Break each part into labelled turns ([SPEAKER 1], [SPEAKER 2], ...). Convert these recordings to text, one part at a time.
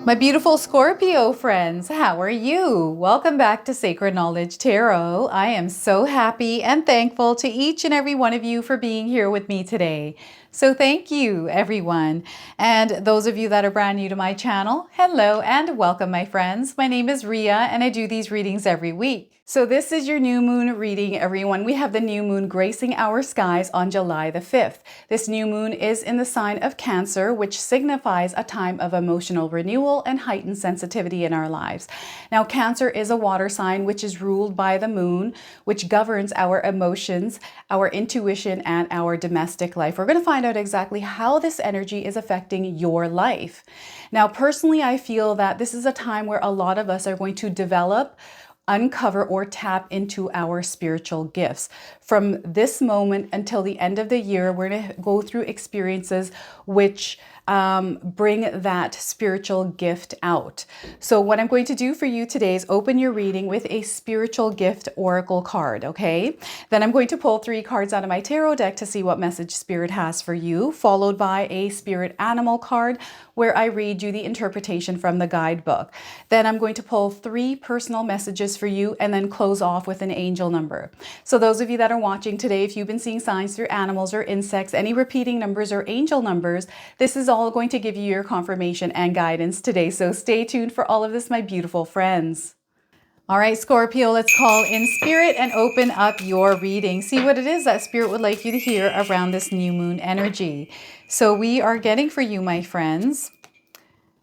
[SPEAKER 1] My beautiful Scorpio friends, how are you? Welcome back to Sacred Knowledge Tarot. I am so happy and thankful to each and every one of you for being here with me today. So thank you, everyone. And those of you that are brand new to my channel, hello and welcome, my friends. My name is Ria and I do these readings every week. So this is your new moon reading, everyone. We have the new moon gracing our skies on July the 5th. This new moon is in the sign of Cancer, which signifies a time of emotional renewal and heightened sensitivity in our lives. Now, Cancer is a water sign which is ruled by the moon, which governs our emotions, our intuition, and our domestic life. We're going to find out exactly how this energy is affecting your life. Now, personally, I feel that this is a time where a lot of us are going to develop, uncover, or tap into our spiritual gifts. From this moment until the end of the year, we're going to go through experiences which bring that spiritual gift out. So what I'm going to do for you today is open your reading with a spiritual gift oracle card, okay? Then I'm going to pull 3 cards out of my tarot deck to see what message spirit has for you, followed by a spirit animal card where I read you the interpretation from the guidebook. Then I'm going to pull 3 personal messages for you and then close off with an angel number. So those of you that are watching today, if you've been seeing signs through animals or insects, any repeating numbers or angel numbers, this is all going to give you your confirmation and guidance today. So stay tuned for all of this, my beautiful friends. All right, Scorpio, let's call in spirit and open up your reading. See what it is that spirit would like you to hear around this new moon energy. So we are getting for you, my friends,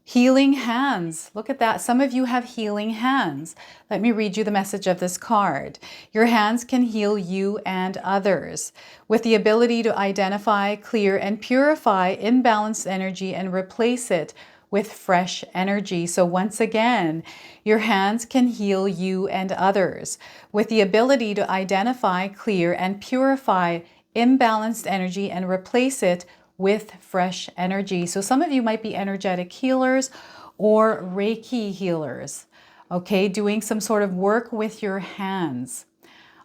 [SPEAKER 1] healing hands. Look at that. Some of you have healing hands. Let me read you the message of this card. Your hands can heal you and others with the ability to identify, clear, and purify imbalanced energy and replace it with fresh energy. So once again, your hands can heal you and others with the ability to identify, clear, and purify imbalanced energy and replace it with fresh energy. So some of you might be energetic healers or Reiki healers, okay, doing some sort of work with your hands.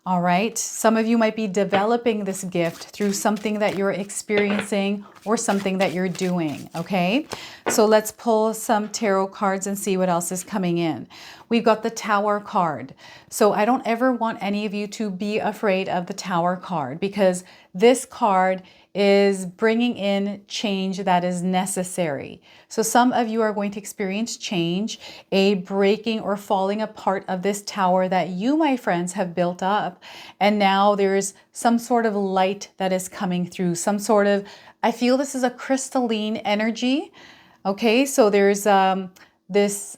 [SPEAKER 1] All right, some of you might be developing this gift through something that you're experiencing or something that you're doing, okay? So let's pull some tarot cards and see what else is coming in. We've got the Tower card. So I don't ever want any of you to be afraid of the Tower card because this card is bringing in change that is necessary. So some of you are going to experience change, a breaking or falling apart of this tower that you, my friends, have built up. And now there's some sort of light that is coming through, some sort of, I feel this is a crystalline energy. Okay, so there's this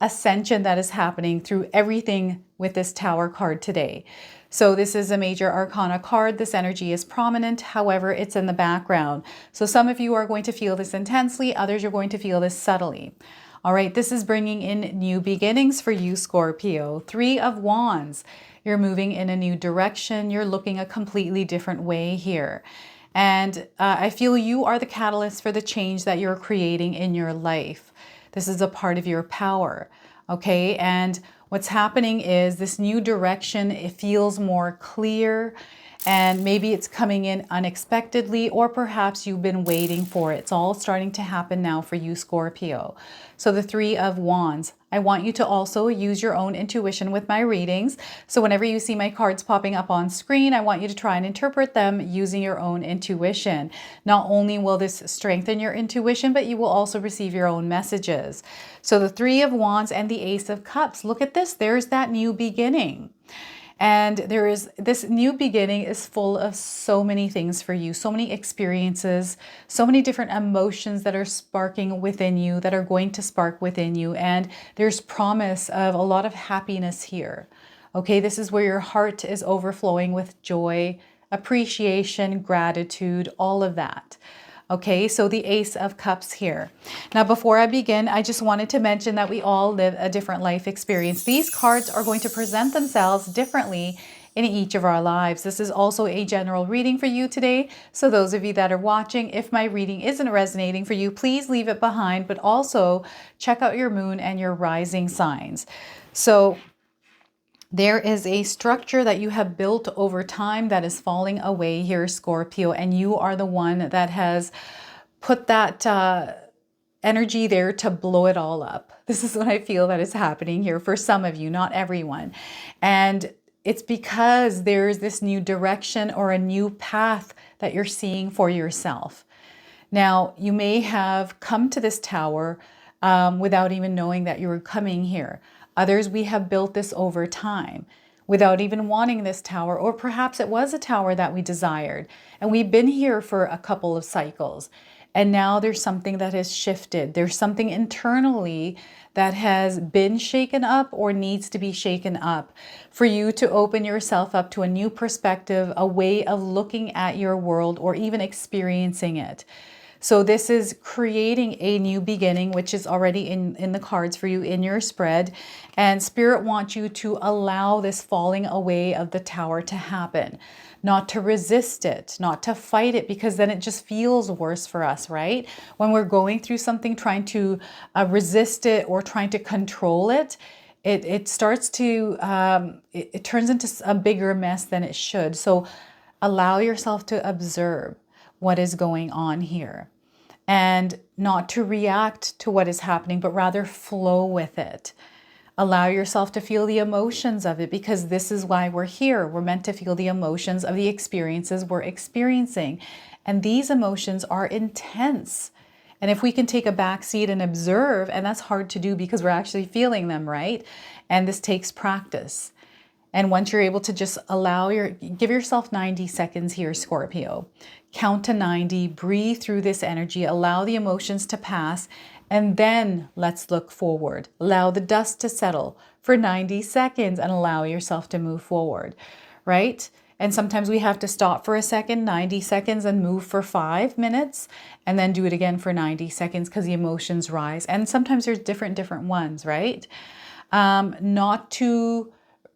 [SPEAKER 1] ascension that is happening through everything with this Tower card today. So this is a major arcana card. This energy is prominent. However, it's in the background. So some of you are going to feel this intensely. Others are going to feel this subtly. All right, this is bringing in new beginnings for you, Scorpio. 3 of Wands. You're moving in a new direction. You're looking a completely different way here. And I feel you are the catalyst for the change that you're creating in your life. This is a part of your power, okay? And what's happening is this new direction, it feels more clear and maybe it's coming in unexpectedly or perhaps you've been waiting for it. It's all starting to happen now for you, Scorpio. So the 3 of Wands. I want you to also use your own intuition with my readings. So whenever you see my cards popping up on screen, I want you to try and interpret them using your own intuition. Not only will this strengthen your intuition, but you will also receive your own messages. So the 3 of Wands and the Ace of Cups. Look at this. There's that new beginning. And there is this new beginning is full of so many things for you, so many experiences, so many different emotions that are sparking within you, that are going to spark within you. And there's promise of a lot of happiness here. Okay, this is where your heart is overflowing with joy, appreciation, gratitude, all of that. Okay, so the Ace of Cups here. Now, before I begin, I just wanted to mention that we all live a different life experience. These cards are going to present themselves differently in each of our lives. This is also a general reading for you today. So those of you that are watching, if my reading isn't resonating for you, please leave it behind, but also check out your moon and your rising signs. So there is a structure that you have built over time that is falling away here, Scorpio, and you are the one that has put that energy there to blow it all up. This is what I feel that is happening here for some of you, not everyone. And it's because there's this new direction or a new path that you're seeing for yourself. Now, you may have come to this tower without even knowing that you were coming here. Others, we have built this over time without even wanting this tower, or perhaps it was a tower that we desired. And we've been here for a couple of cycles. And now there's something that has shifted. There's something internally that has been shaken up or needs to be shaken up for you to open yourself up to a new perspective, a way of looking at your world or even experiencing it. So this is creating a new beginning, which is already in the cards for you in your spread. And Spirit wants you to allow this falling away of the tower to happen, not to resist it, not to fight it, because then it just feels worse for us, right? When we're going through something, trying to resist it or trying to control it, it starts to, it turns into a bigger mess than it should. So allow yourself to observe what is going on here, and not to react to what is happening, but rather flow with it. Allow yourself to feel the emotions of it, because this is why we're here. We're meant to feel the emotions of the experiences we're experiencing. And these emotions are intense. And if we can take a back seat and observe, and that's hard to do because we're actually feeling them, right? And this takes practice. And once you're able to just give yourself 90 seconds here, Scorpio. Count to 90, breathe through this energy, allow the emotions to pass, and then let's look forward. Allow the dust to settle for 90 seconds and allow yourself to move forward, right? And sometimes we have to stop for a second, 90 seconds, and move for 5 minutes, and then do it again for 90 seconds because the emotions rise. And sometimes there's different ones, right? Not to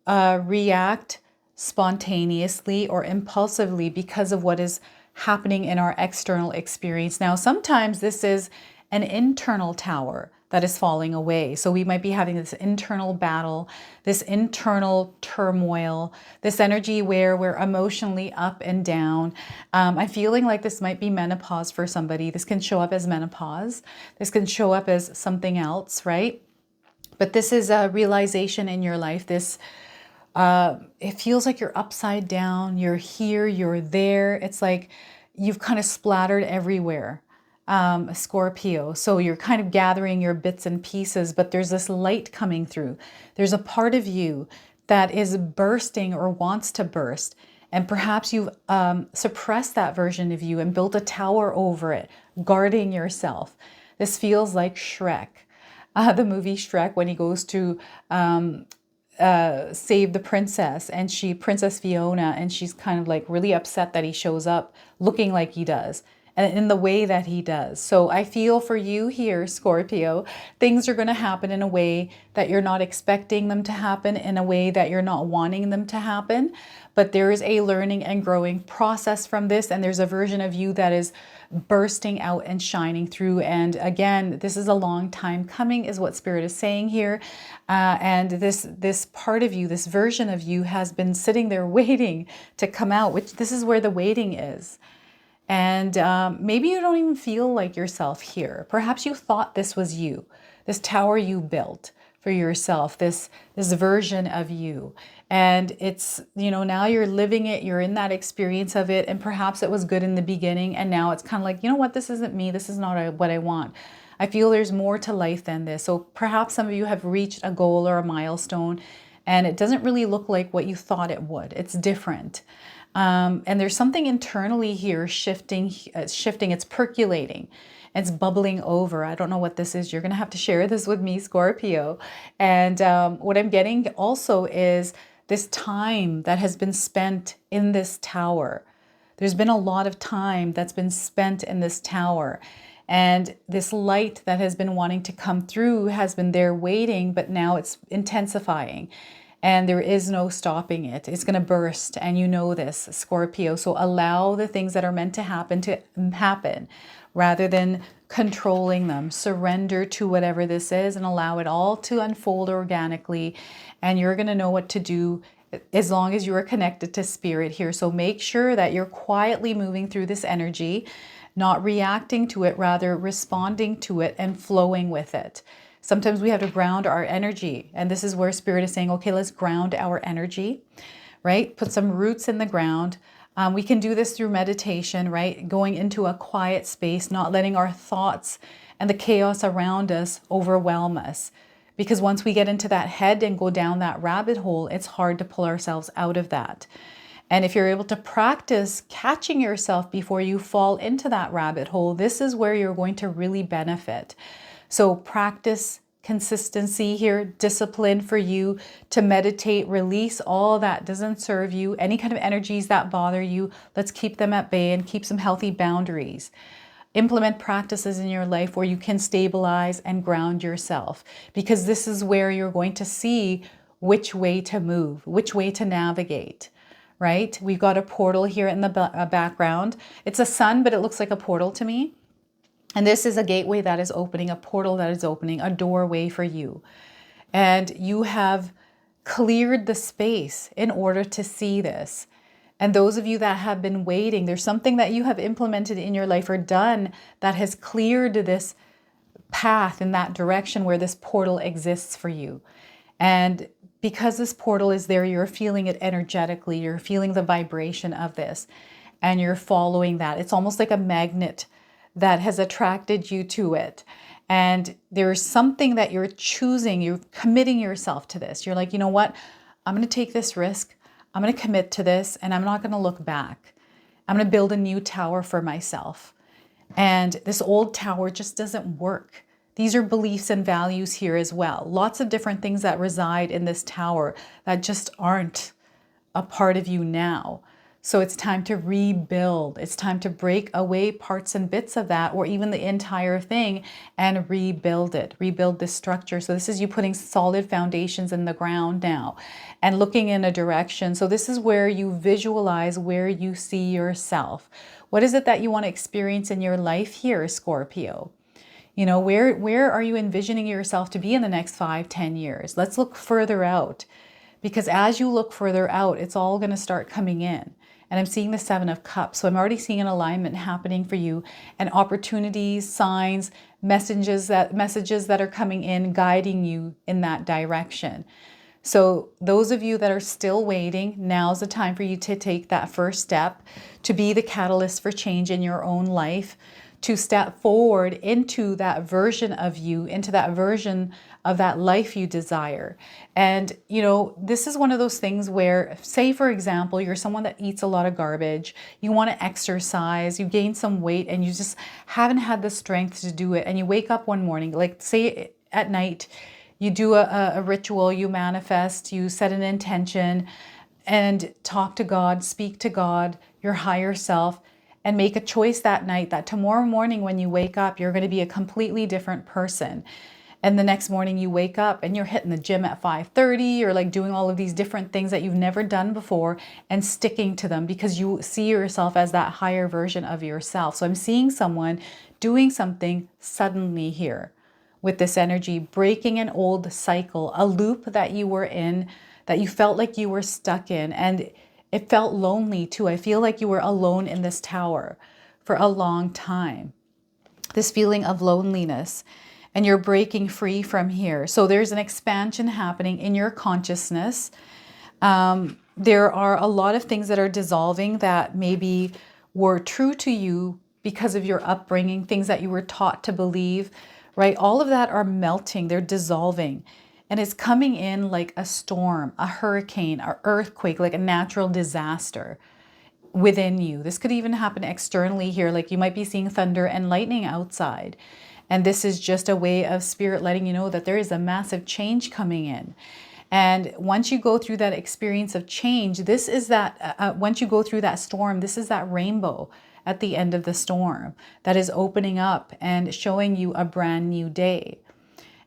[SPEAKER 1] react spontaneously or impulsively because of what is happening in our external experience. Now, sometimes this is an internal tower that is falling away. So we might be having this internal battle, this internal turmoil, this energy where we're emotionally up and down. I'm feeling like this might be menopause for somebody. This can show up as menopause. This can show up as something else, right? But this is a realization in your life. This it feels like you're upside down, you're here, you're there. It's like you've kind of splattered everywhere, Scorpio. So you're kind of gathering your bits and pieces, but there's this light coming through. There's a part of you that is bursting or wants to burst. And perhaps you've suppressed that version of you and built a tower over it, guarding yourself. This feels like Shrek, the movie Shrek, when he goes to save the princess, and Princess Fiona, and she's kind of like really upset that he shows up looking like he does and in the way that he does. So I feel for you here, Scorpio, things are going to happen in a way that you're not expecting them to happen, in a way that you're not wanting them to happen. But there is a learning and growing process from this, and there's a version of you that is bursting out and shining through. And again, this is a long time coming, is what Spirit is saying here. And this part of you, this version of you, has been sitting there waiting to come out, which this is where the waiting is. And maybe you don't even feel like yourself here. Perhaps you thought this was you, this tower you built for yourself, this version of you. And it's, now you're living it, you're in that experience of it, and perhaps it was good in the beginning, and now it's kind of like, you know what, this isn't me, this is not what I want. I feel there's more to life than this. So perhaps some of you have reached a goal or a milestone, and it doesn't really look like what you thought it would. It's different. And there's something internally here shifting, it's percolating. It's bubbling over. I don't know what this is. You're going to have to share this with me, Scorpio. And what I'm getting also is this time that has been spent in this tower. There's been a lot of time that's been spent in this tower. And this light that has been wanting to come through has been there waiting, but now it's intensifying. And there is no stopping it. It's going to burst, and you know this, Scorpio. So allow the things that are meant to happen rather than controlling them. Surrender to whatever this is and allow it all to unfold organically. And you're going to know what to do as long as you are connected to Spirit here. So make sure that you're quietly moving through this energy, not reacting to it, rather responding to it and flowing with it. Sometimes we have to ground our energy. And this is where Spirit is saying, okay, let's ground our energy, right? Put some roots in the ground. We can do this through meditation, right? Going into a quiet space, not letting our thoughts and the chaos around us overwhelm us. Because once we get into that head and go down that rabbit hole, it's hard to pull ourselves out of that. And if you're able to practice catching yourself before you fall into that rabbit hole, this is where you're going to really benefit. So practice consistency here, discipline for you to meditate, release all that doesn't serve you, any kind of energies that bother you. Let's keep them at bay and keep some healthy boundaries. Implement practices in your life where you can stabilize and ground yourself, because this is where you're going to see which way to move, which way to navigate, right? We've got a portal here in the background. It's a sun, but it looks like a portal to me. And this is a gateway that is opening, a portal that is opening, a doorway for you. And you have cleared the space in order to see this. And those of you that have been waiting, there's something that you have implemented in your life or done that has cleared this path in that direction where this portal exists for you. And because this portal is there, you're feeling it energetically, you're feeling the vibration of this, and you're following that. It's almost like a magnet that has attracted you to it. And there's something that you're choosing, you're committing yourself to this. You're like, you know what? I'm going to take this risk. I'm going to commit to this, and I'm not going to look back. I'm going to build a new tower for myself. And this old tower just doesn't work. These are beliefs and values here as well. Lots of different things that reside in this tower that just aren't a part of you now. So it's time to rebuild. It's time to break away parts and bits of that, or even the entire thing, and rebuild it, rebuild this structure. So this is you putting solid foundations in the ground now and looking in a direction. So this is where you visualize where you see yourself. What is it that you want to experience in your life here, Scorpio? You know, where are you envisioning yourself to be in the next 5-10 years? Let's look further out, because as you look further out, it's all going to start coming in. And I'm seeing the 7 of Cups. So I'm already seeing an alignment happening for you, and opportunities, signs, messages that are coming in, guiding you in that direction. So those of you that are still waiting, now's the time for you to take that first step, to be the catalyst for change in your own life, to step forward into that version of you, into that version of that life you desire. And, you know, this is one of those things where, say, for example, you're someone that eats a lot of garbage, you want to exercise, you gain some weight, and you just haven't had the strength to do it. And you wake up one morning, like say at night, you do a ritual, you manifest, you set an intention, and talk to God, speak to God, your higher self, and make a choice that night that tomorrow morning when you wake up, you're going to be a completely different person. And the next morning you wake up and you're hitting the gym at 5:30, or like doing all of these different things that you've never done before and sticking to them because you see yourself as that higher version of yourself. So I'm seeing someone doing something suddenly here with this energy, breaking an old cycle, a loop that you were in, that you felt like you were stuck in. And it felt lonely too. I feel like you were alone in this tower for a long time. This feeling of loneliness, and you're breaking free from here. So there's an expansion happening in your consciousness. There are a lot of things that are dissolving that maybe were true to you because of your upbringing, things that you were taught to believe, right? All of that are melting, they're dissolving. And it's coming in like a storm, a hurricane, an earthquake, like a natural disaster within you. This could even happen externally here. Like you might be seeing thunder and lightning outside. And this is just a way of spirit letting you know that there is a massive change coming in. And once you go through that experience of change, this is that, once you go through that storm, this is that rainbow at the end of the storm that is opening up and showing you a brand new day.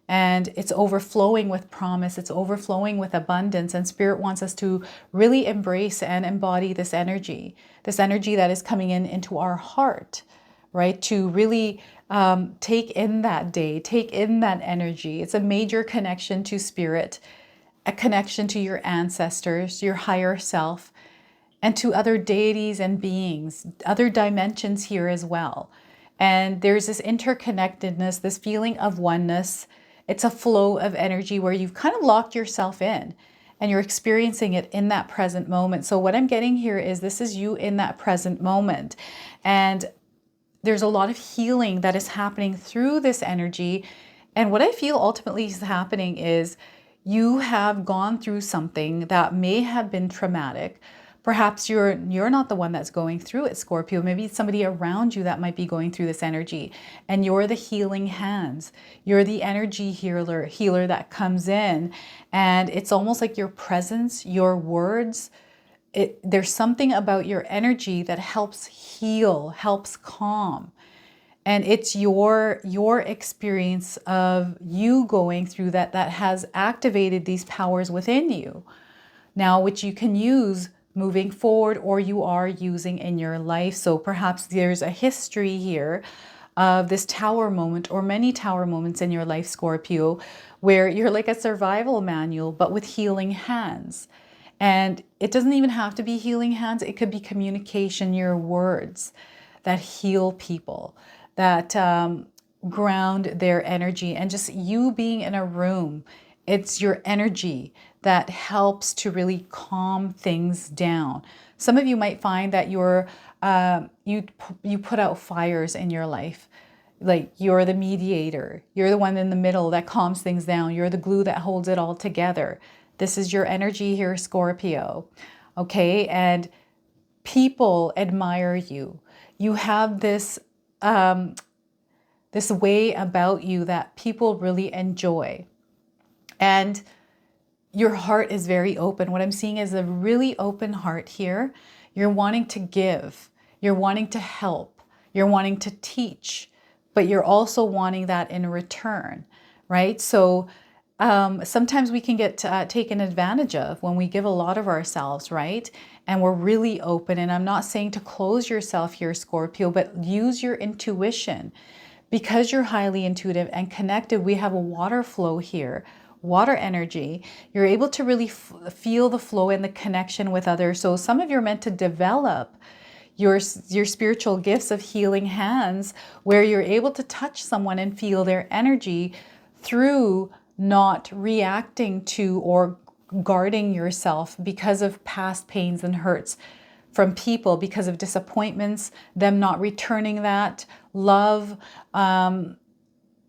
[SPEAKER 1] And it's overflowing with promise. It's overflowing with abundance. And Spirit wants us to really embrace and embody this energy that is coming in into our heart, right? To really take in that day, take in that energy. It's a major connection to Spirit, a connection to your ancestors, your higher self. and to other deities and beings, other dimensions here as well. And there's this interconnectedness, this feeling of oneness. It's a flow of energy where you've kind of locked yourself in and you're experiencing it in that present moment. So what I'm getting here is this is you in that present moment. And there's a lot of healing that is happening through this energy. And what I feel ultimately is happening is you have gone through something that may have been traumatic. Perhaps you're not the one that's going through it, Scorpio. Maybe it's somebody around you that might be going through this energy. And you're the healing hands. You're the energy healer that comes in. And it's almost like your presence, your words, there's something about your energy that helps heal, helps calm. And it's your experience of you going through that has activated these powers within you. Now, which you can use moving forward, or you are using in your life. So perhaps there's a history here of this tower moment or many tower moments in your life, Scorpio, where you're like a survival manual, but with healing hands. And it doesn't even have to be healing hands. It could be communication, your words that heal people, that ground their energy, and just you being in a room. It's your energy that helps to really calm things down. Some of you might find that you put out fires in your life. Like you're the mediator. You're the one in the middle that calms things down. You're the glue that holds it all together. This is your energy here, Scorpio. Okay, and people admire you. You have this this way about you that people really enjoy. And your heart is very open. What I'm seeing is a really open heart here. You're wanting to give. You're wanting to help. You're wanting to teach. But you're also wanting that in return, right? So sometimes we can get taken advantage of when we give a lot of ourselves, right? And we're really open. And I'm not saying to close yourself here, Scorpio, but use your intuition. Because you're highly intuitive and connected, we have a water flow here. Water energy, you're able to really feel the flow and the connection with others. So some of you are meant to develop your spiritual gifts of healing hands, where you're able to touch someone and feel their energy through not reacting to or guarding yourself because of past pains and hurts from people, because of disappointments, them not returning that love,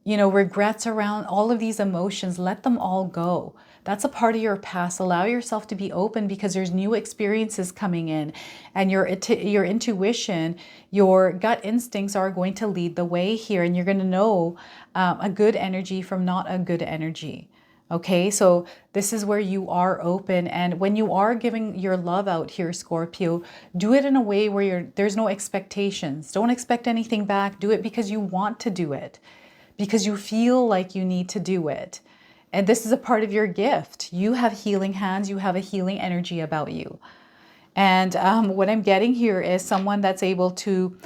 [SPEAKER 1] regrets around all of these emotions. Let them all go. That's a part of your past. Allow yourself to be open, because there's new experiences coming in, and your intuition, your gut instincts are going to lead the way here, and you're going to know a good energy from not a good energy. Okay, so this is where you are open. And when you are giving your love out here, Scorpio, do it in a way where there's no expectations. Don't expect anything back. Do it because you want to do it, because you feel like you need to do it. And this is a part of your gift. You have healing hands. You have a healing energy about you. And what I'm getting here is someone that's able to,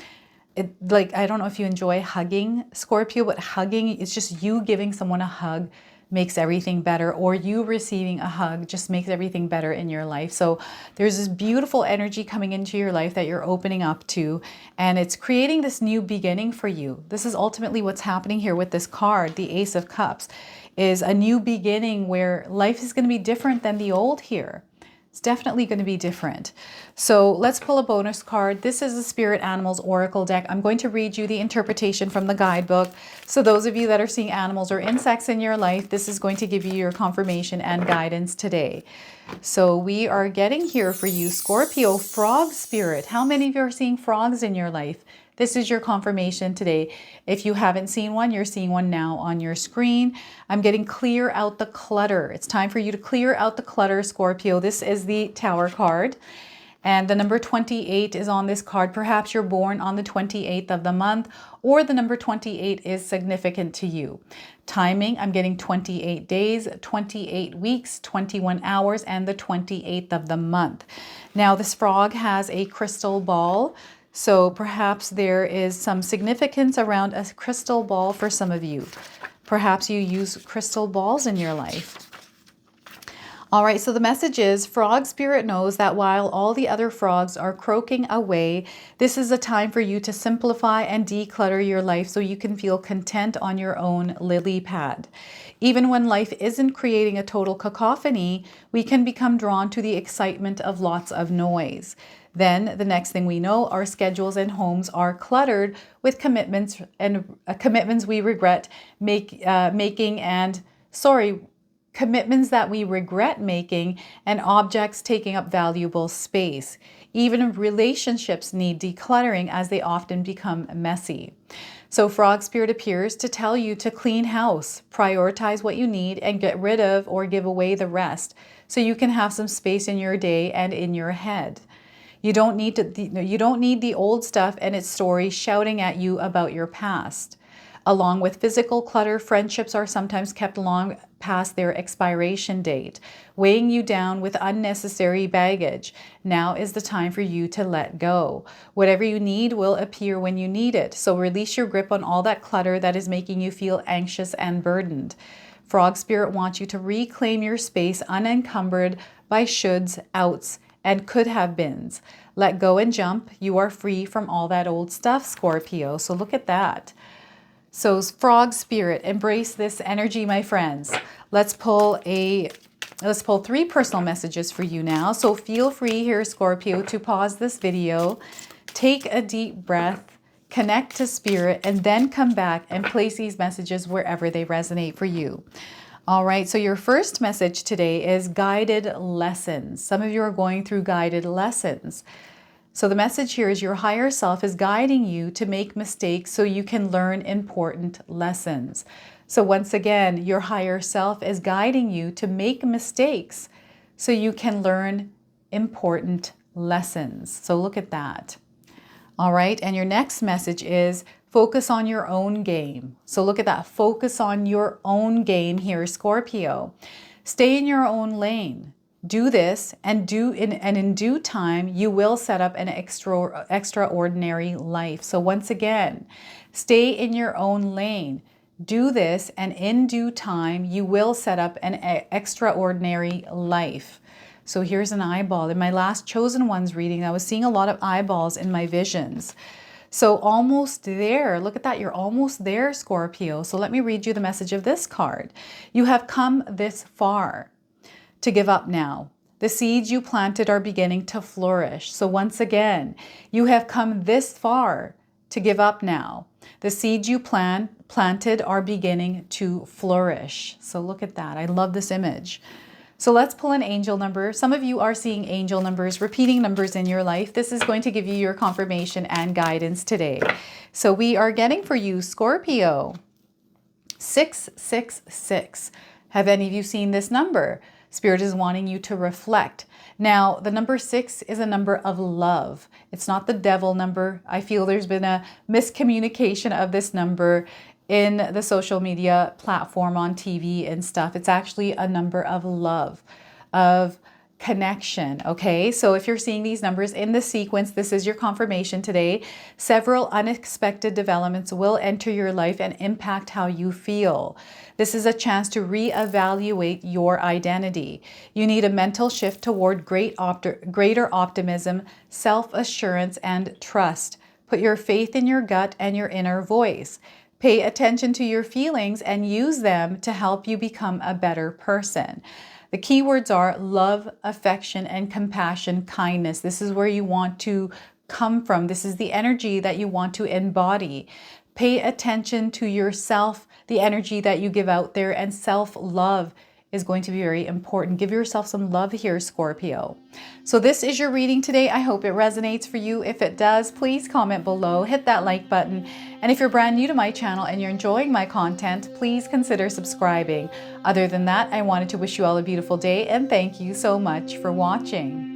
[SPEAKER 1] I don't know if you enjoy hugging, Scorpio, but hugging, it's just you giving someone a hug makes everything better, or you receiving a hug just makes everything better in your life. So there's this beautiful energy coming into your life that you're opening up to, and it's creating this new beginning for you. This is ultimately what's happening here with this card, the Ace of Cups, is a new beginning where life is going to be different than the old here. It's definitely going to be different. So let's pull a bonus card. This is the Spirit Animals Oracle deck. I'm going to read you the interpretation from the guidebook. So those of you that are seeing animals or insects in your life, this is going to give you your confirmation and guidance today. So we are getting here for you, Scorpio, frog spirit. How many of you are seeing frogs in your life? This is your confirmation today. If you haven't seen one, you're seeing one now on your screen. I'm getting clear out the clutter. It's time for you to clear out the clutter, Scorpio. This is the Tower card. And the number 28 is on this card. Perhaps you're born on the 28th of the month, or the number 28 is significant to you. Timing, I'm getting 28 days, 28 weeks, 21 hours, and the 28th of the month. Now, this frog has a crystal ball. So perhaps there is some significance around a crystal ball for some of you. Perhaps you use crystal balls in your life. All right, so the message is Frog Spirit knows that while all the other frogs are croaking away, this is a time for you to simplify and declutter your life so you can feel content on your own lily pad. Even when life isn't creating a total cacophony, we can become drawn to the excitement of lots of noise. Then the next thing we know, our schedules and homes are cluttered with commitments we regret making and commitments that we regret making and objects taking up valuable space. Even relationships need decluttering as they often become messy. So Frog Spirit appears to tell you to clean house, prioritize what you need, and get rid of or give away the rest so you can have some space in your day and in your head. You don't need the old stuff and its stories shouting at you about your past. Along with physical clutter, friendships are sometimes kept long past their expiration date, weighing you down with unnecessary baggage. Now is the time for you to let go. Whatever you need will appear when you need it, so release your grip on all that clutter that is making you feel anxious and burdened. Frog Spirit wants you to reclaim your space unencumbered by shoulds, outs, and could have beens. Let go and jump. You are free from all that old stuff, Scorpio. So look at that. So Frog Spirit, embrace this energy, my friends. Let's pull 3 personal messages for you now. So feel free here, Scorpio, to pause this video, take a deep breath, connect to Spirit, and then come back and place these messages wherever they resonate for you. All right, so your first message today is guided lessons. Some of you are going through guided lessons. So the message here is your higher self is guiding you to make mistakes so you can learn important lessons. So once again, your higher self is guiding you to make mistakes so you can learn important lessons. So look at that. All right, and your next message is focus on your own game. So look at that, focus on your own game here, Scorpio. Stay in your own lane. Do this and in due time, you will set up an extraordinary life. So once again, stay in your own lane. Do this and in due time, you will set up an extraordinary life. So here's an eyeball. In my last Chosen Ones reading, I was seeing a lot of eyeballs in my visions. So almost there. Look at that. You're almost there, Scorpio. So let me read you the message of this card. You have come this far to give up now. The seeds you planted are beginning to flourish. So once again, you have come this far to give up now. The seeds you planted are beginning to flourish. So look at that. I love this image. So let's pull an angel number. Some of you are seeing angel numbers, repeating numbers in your life. This is going to give you your confirmation and guidance today. So we are getting for you, Scorpio, 666. Have any of you seen this number? Spirit is wanting you to reflect. Now, the number 6 is a number of love. It's not the devil number. I feel there's been a miscommunication of this number in the social media platform on TV and stuff. It's actually a number of love, of connection. Okay, so if you're seeing these numbers in the sequence, this is your confirmation today. Several unexpected developments will enter your life and impact how you feel. This is a chance to reevaluate your identity. You need a mental shift toward greater optimism, self-assurance, and trust. Put your faith in your gut and your inner voice. Pay attention to your feelings and use them to help you become a better person. The key words are love, affection, and compassion, kindness. This is where you want to come from. This is the energy that you want to embody. Pay attention to yourself, the energy that you give out there, and self-love is going to be very important. Give yourself some love here, Scorpio. So this is your reading today. I hope it resonates for you. If it does, please comment below, hit that like button. And if you're brand new to my channel and you're enjoying my content, please consider subscribing. Other than that, I wanted to wish you all a beautiful day and thank you so much for watching.